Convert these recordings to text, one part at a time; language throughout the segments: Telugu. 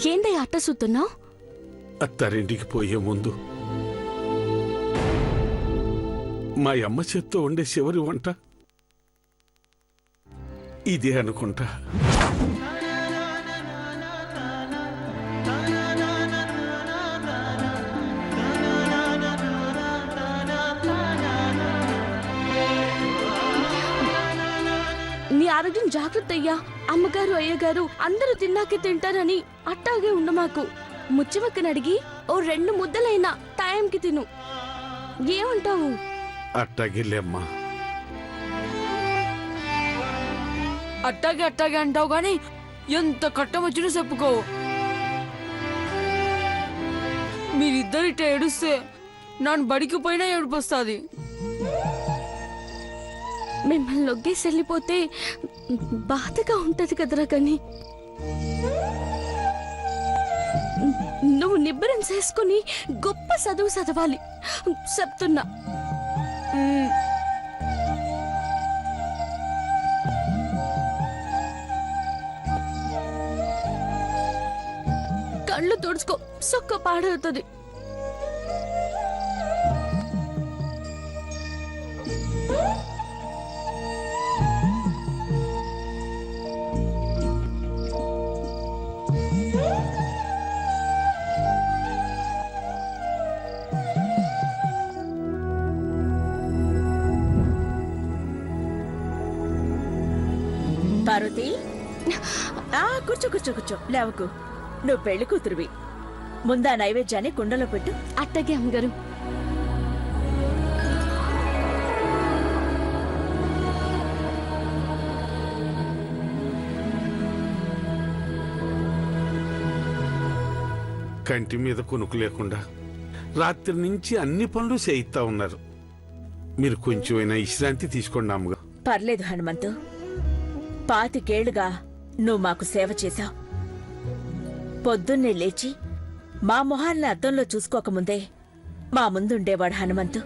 ఏందయ్య అట్ట సుతున్నావు? అత్తారింటికి పోయే ముందు మా అమ్మ చేత్తో ఉండే చివరి వంట ఇదే అనుకుంటా. నీ ఆరోగ్యం జాగ్రత్త అయ్యా. అమ్మగారు అయ్యగారు అందరూ తిన్నాకే తింటారని అట్టాగే ఉండమాకు. ముచ్చిమక్కని అడిగి ఓ 2 ముద్దలైనా టైంకి తిను. ఏమంటావు? అట్టాగిల్లమ్మా. అట్టాగే అట్టాగే అంటావు గాని ఎంత కట్టమొచ్చినా చెప్పుకో. మీరిద్దరిట ఏడుస్తే నాన్న బడికి పోయినా ఏడుపొస్తుంది. మిమ్మల్ని లొగ్గేసి వెళ్ళిపోతే బాధగా ఉంటది కదరా. కానీ నువ్వు నిబ్బరం చేసుకుని గొప్ప చదువు చదవాలి చెప్తున్నా. కళ్ళు తుడుచుకో, సొక్క పాడవుతుంది. పార్వతి, కూర్చో కూర్చో కూర్చో, లేవకు. నువ్వు పెళ్లి కూతురువి. ముందా నైవేద్యాన్ని కుండలో పెట్టు. అట్టగే అమ్మగారు. కంటి మీద కొనుక్కు లేకుండా రాత్రి నుంచి అన్ని పనులు చేయిస్తా ఉన్నారు. మీరు కొంచెమైనా విశ్రాంతి తీసుకోండి అమ్మగా. పర్లేదు హనుమంతు, 25 ఏళ్లుగా నువ్వు మాకు సేవ చేశావు. పొద్దున్నే లేచి మా మొహాల్ని అద్దంలో చూసుకోకముందే మా ముందుండేవాడు హనుమంతు.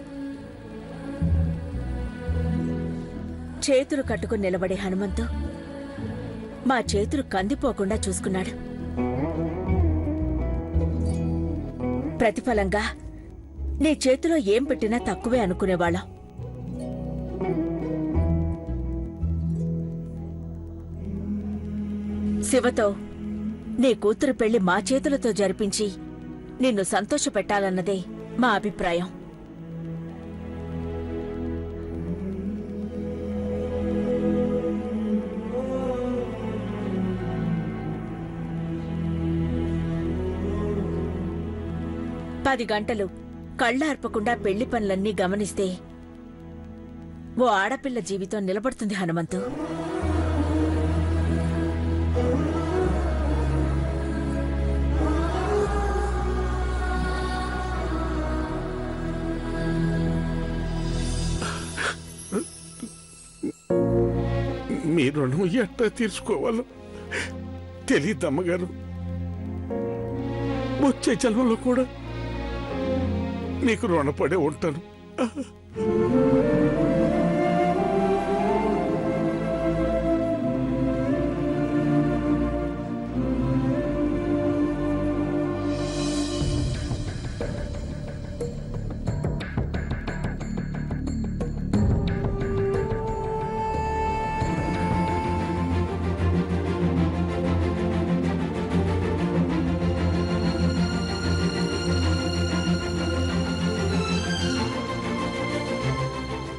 చేతులు కట్టుకుని నిలబడే హనుమంతు మా చేతులు కందిపోకుండా చూసుకున్నాడు. ప్రతిఫలంగా నీ చేతిలో ఏం పెట్టినా తక్కువే అనుకునేవాళ్ళం. శివతో నీ కూతురు పెళ్లి మా చేతులతో జరిపించి నిన్ను సంతోషపెట్టాలన్నదే మా అభిప్రాయం. పది గంటలు కళ్ళార్పకుండా పెళ్లి పనులన్నీ గమనిస్తే ఓ ఆడపిల్ల జీవితం నిలబడుతుంది హనుమంతు. మీ రుణం ఎట్టా తీర్చుకోవాలో తెలియదమ్మగారు. వచ్చే జన్మలో కూడా మీకు రుణపడే ఉంటాను.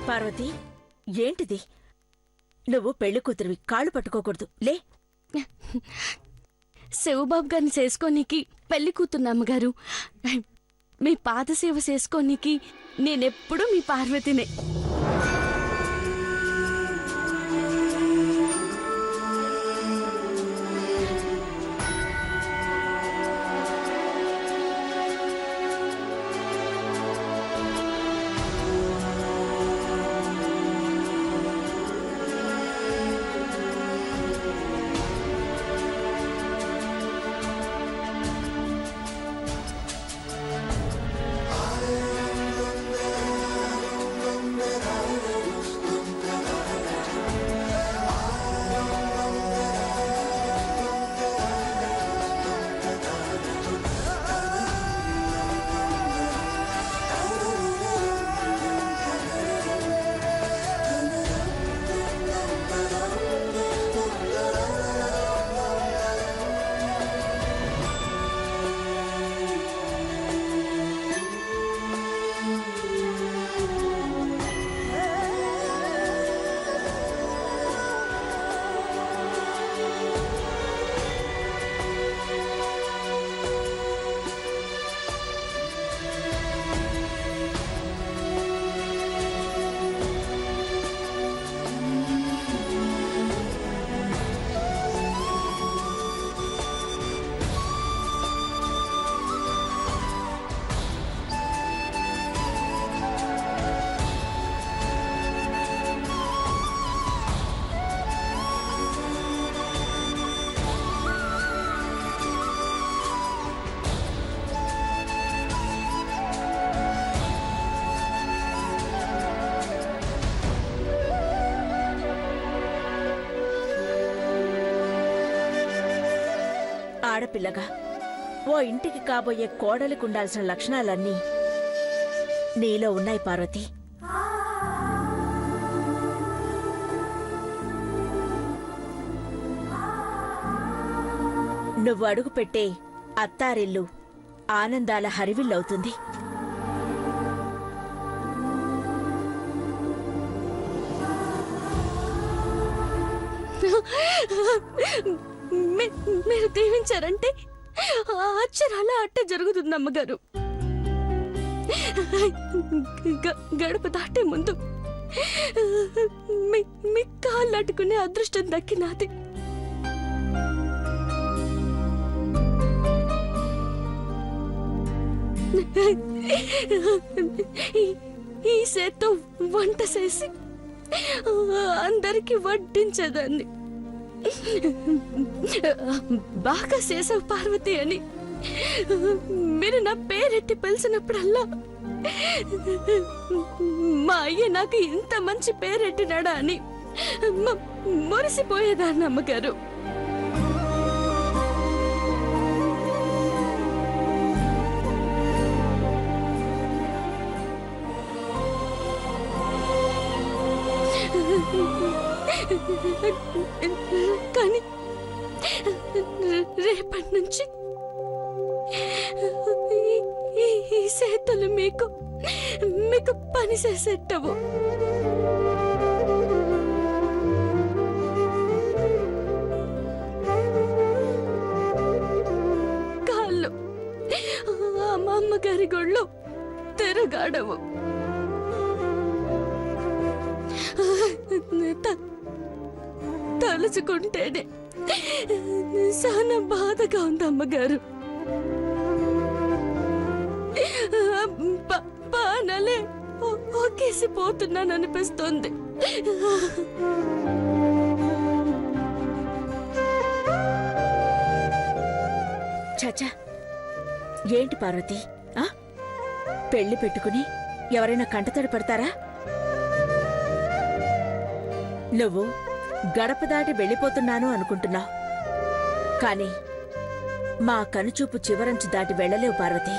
పార్వతి, ఏంటిది? నువ్వు పెళ్లి కూతురివి, కాళ్ళు పట్టుకోకూడదు. లే. శివబాబు గారిని చేసుకోనీకి పెళ్లి కూతున్న అమ్మగారు. మీ పాదసేవ చేసుకోనీకి నేనెప్పుడు మీ పార్వతినే. ఆడపిల్లగా ఓ ఇంటికి కాబోయే కోడలికి ఉండాల్సిన లక్షణాలన్నీ నీలో ఉన్నాయి పార్వతి. నువ్వు అడుగు పెట్టే అత్తారిల్లు ఆనందాల హరివిల్లవుతుంది. మీరు దీవించారంటే అక్షరాల అట్ట జరుగుతుంది అమ్మగారు. గడప దాటే ముందు మీ కాళ్ళు అట్టుకునే అదృష్టం దక్కినాది. ఈ సేత్తో వంట చేసి అందరికి వడ్డించేదాన్ని. బాగా చేసావు పార్వతి అని మీరు నా పేరెట్టి పిలిచినప్పుడల్లా మా అయ్య నాకు ఇంత మంచి పేరెట్టినాడా అని మురిసిపోయేదాన్ని అమ్మగారు. కానీ రేపటి నుంచి ఈ సేతలు మీకు పని చేసేట్టవు. కాళ్ళు మా అమ్మగారి గొళ్ళు తిరగాడవు. తలుచుకుంటేనే చాలా బాధగా ఉంది అమ్మగారు. పానలే ఒకేసిపోతున్నాననిపిస్తోంది. చాచా, ఏంటి పార్వతి, పెళ్లి పెట్టుకుని ఎవరైనా కంటతడి పడతారా? నువ్వు గడప దాటి వెళ్ళిపోతున్నాను అనుకుంటున్నావు, కాని మా కనుచూపు చివరంచు దాటి వెళ్ళలేవు పార్వతి.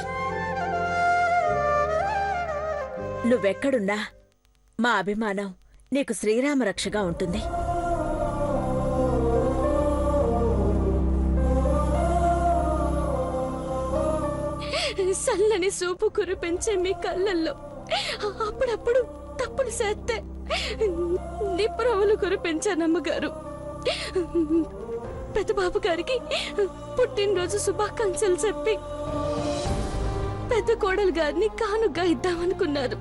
నువ్వెక్కడున్నా మా అభిమానం నీకు శ్రీరామరక్షగా ఉంటుంది. సల్లని సూపు కురిపించే మీ కళ్ళల్లో అప్పుడప్పుడు తప్పులు చేస్తే నిప్పురవ్వలు కురిపించానమ్మగారు. పెద్దబాబు గారికి పుట్టినరోజు శుభాకాంక్షలు చెప్పి పెద్ద కోడలు గారిని కానుగా ఇద్దామనుకున్నారు.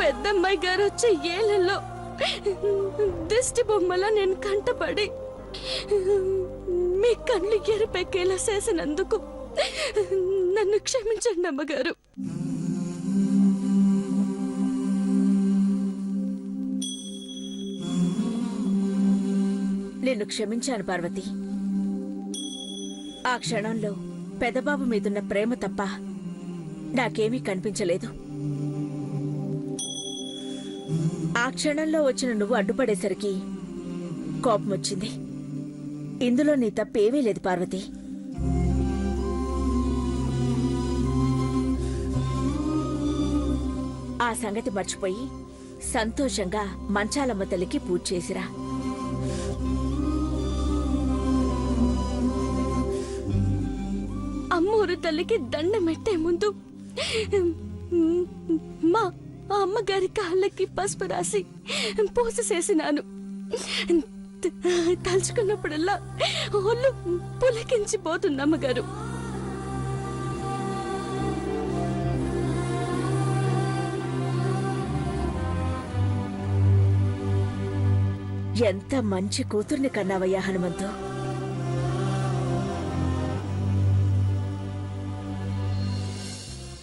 పెద్దమ్మాయి గారు వచ్చే ఏళ్లలో దిష్టి బొమ్మలా నేను కంటపడి మీ కళ్ళు ఎరుపెక్కేలా చేసినందుకు నన్ను క్షమించండి అమ్మగారు. నిన్ను క్షమించాను పార్వతి. ఆ క్షణంలో పెదబాబు మీదున్న ప్రేమ తప్ప నాకేమీ కనిపించలేదు. ఆ క్షణంలో వచ్చిన నువ్వు అడ్డుపడేసరికి కోపం వచ్చింది. ఇందులో నీ తప్పేమీ లేదు పార్వతి. ఆ సంగతి మర్చిపోయి సంతోషంగా మంచాలమ్మ తల్లికి పూజ చేసిరా. అమ్మూరు తల్లికి దండమెట్టే ముందు మా అమ్మగారి కాళ్ళకి పసుపు రాసి పూజ చేసినాను. తలుచుకున్నప్పుడల్లా ఒళ్ళు పులకించిపోతుంది అమ్మగారు. ఎంత మంచి కూతుర్ని కన్నావయ్యా హనుమంతు.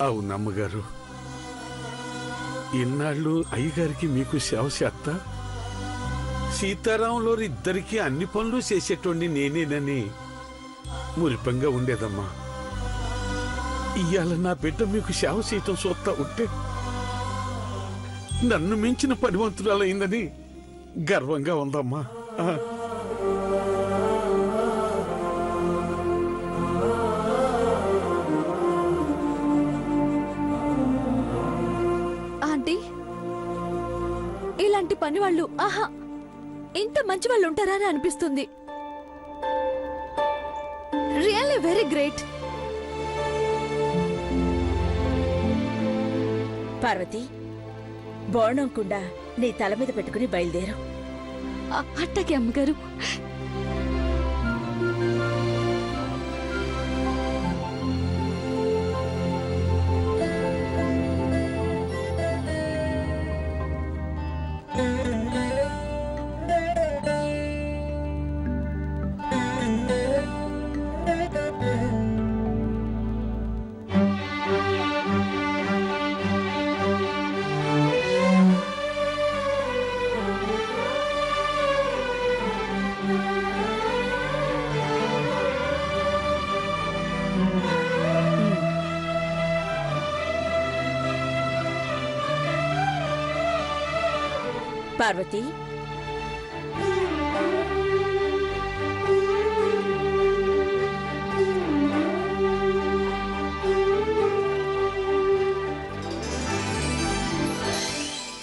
అవునమ్మగారు, ఇన్నాళ్ళు అయ్యగారికి మీకు సేవ చేస్తా సీతారాంలో ఇద్దరికి అన్ని పనులు చేసేటోండి నేనేనని మురిపంగా ఉండేదమ్మా. ఇవాళ నా బిడ్డ మీకు సేవ చేయటం చూస్తా ఉంటే నన్ను మించిన పనివంతురాలైందని గర్వంగా ఉందమ్మా. లాంటి పనివాళ్ళు ఆహా ఇంత మంచి వాళ్ళు ఉంటారా అని అనిపిస్తుంది. Really very great. పార్వతి, బోణం కుండ నీ తల మీద పెట్టుకుని బయలుదేరు. అట్టకి అమ్మగారు. పార్వతి,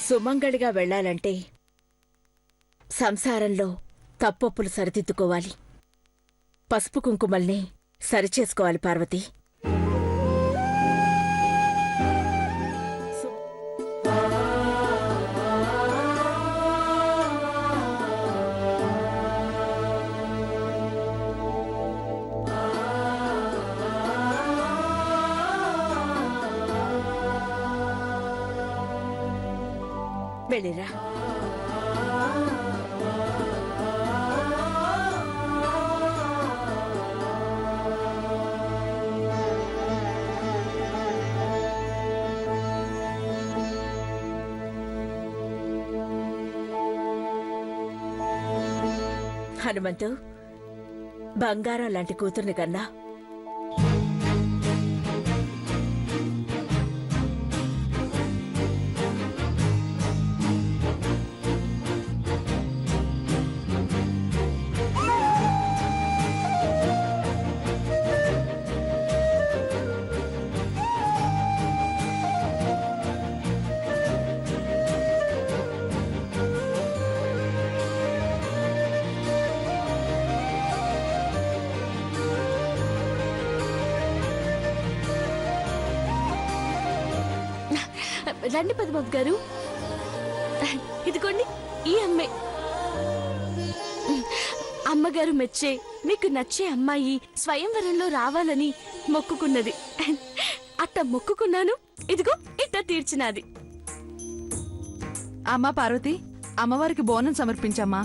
సుమంగళిగా వెళ్ళాలంటే సంసారంలో తప్పొప్పులు సరిదిద్దుకోవాలి. పసుపు కుంకుమల్ని సరిచేసుకోవాలి పార్వతి. వెళ్ళిరా. హనుమంతు, బంగారం లాంటి కూతుర్ని కన్నా. రండి పెద్దబాబు గారు, ఇదిగోండి ఈ అమ్మే. అమ్మగారు మెచ్చే మీకు నచ్చే అమ్మాయి స్వయంవరంలో రావాలని మొక్కుకున్నది. అట్ట మొక్కుకున్నాను, ఇదిగో ఇట్ట తీర్చినది. అమ్మా పార్వతి, అమ్మవారికి బోనం సమర్పించమ్మా.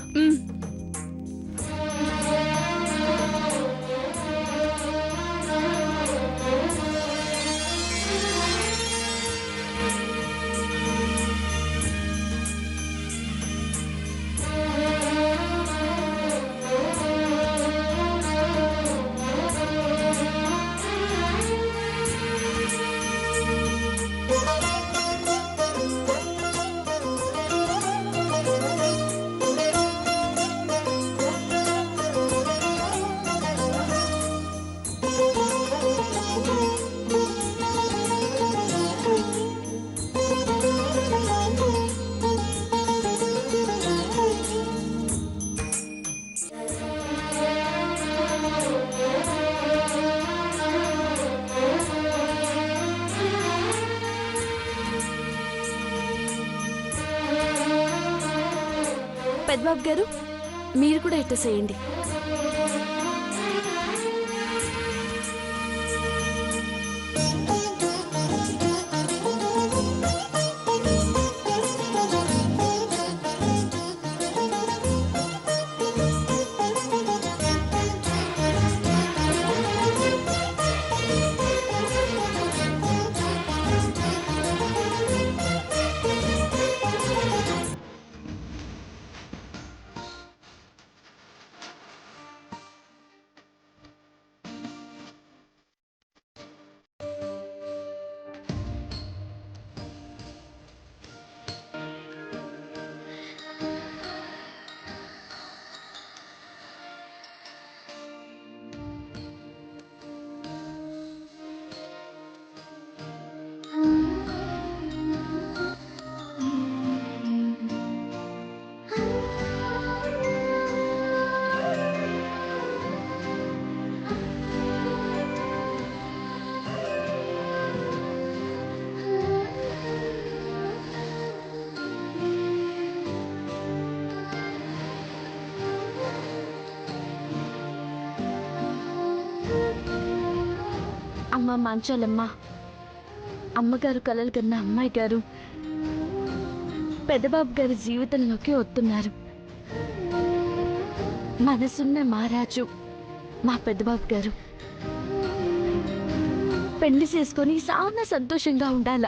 పెద్దబాబు గారు, మీరు కూడా ఇట్ట చేయండి. అమ్మ మంచాలమ్మ, అమ్మగారు కలలు కన్న అమ్మాయి గారు పెద్దబాబు గారి జీవితంలోకి వస్తున్నారు. మనసున్న మహారాజు మా పెద్దబాబు గారు పెళ్లి చేసుకొని చాలా సంతోషంగా ఉండాల.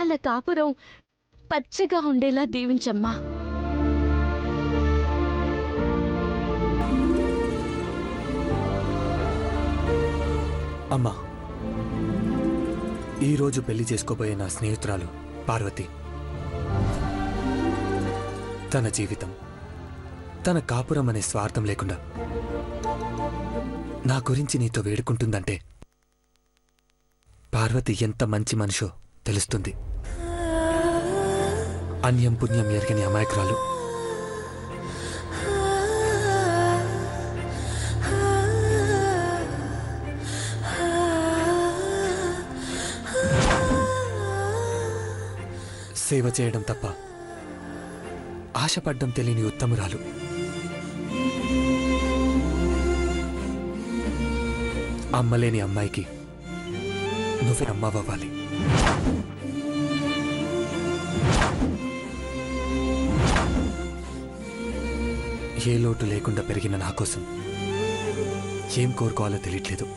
అలా కాపురం పచ్చగా ఉండేలా దీవించమ్మా. అమ్మా, ఈరోజు పెళ్లి చేసుకోబోయే నా స్నేహితురాలు పార్వతి తన జీవితం, తన కాపురం అనే స్వార్థం లేకుండా నా గురించి నీతో వేడుకుంటుందంటే పార్వతి ఎంత మంచి మనిషో తెలుస్తుంది. అన్యం పుణ్యం ఎరగని అమాయకురాలు. సేవ చేయడం తప్ప ఆశపడ్డం తెలియని ఉత్తమురాలు. అమ్మలేని అమ్మాయికి నువ్వే అమ్మవ్వాలి. ఏ లోటు లేకుండా పెరిగిన నా కోసం ఏం కోరుకోవాలో తెలియట్లేదు.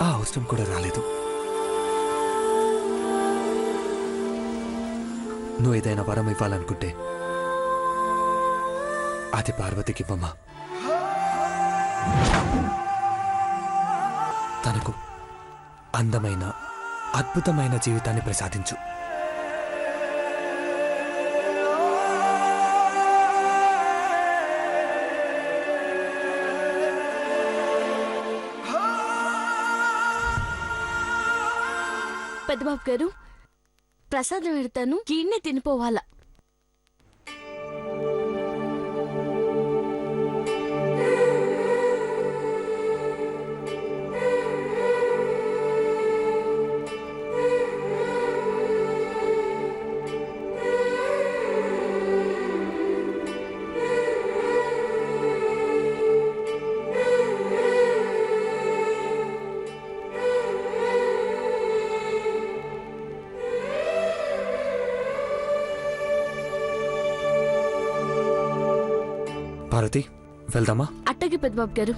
ఆ అవసరం కూడా రాలేదు. నువ్వు ఏదైనా వరం ఇవ్వాలనుకుంటే అది పార్వతికి ఇవ్వమ్మా. తనకు అందమైన అద్భుతమైన జీవితాన్ని ప్రసాదించు. పెద్దబాబు గారు, ప్రసాదం పెడతాను, కీడ్నే తినిపోవాలా. పార్వతి, వెళ్దామా? అట్టకి పెద్దబాబు గారు.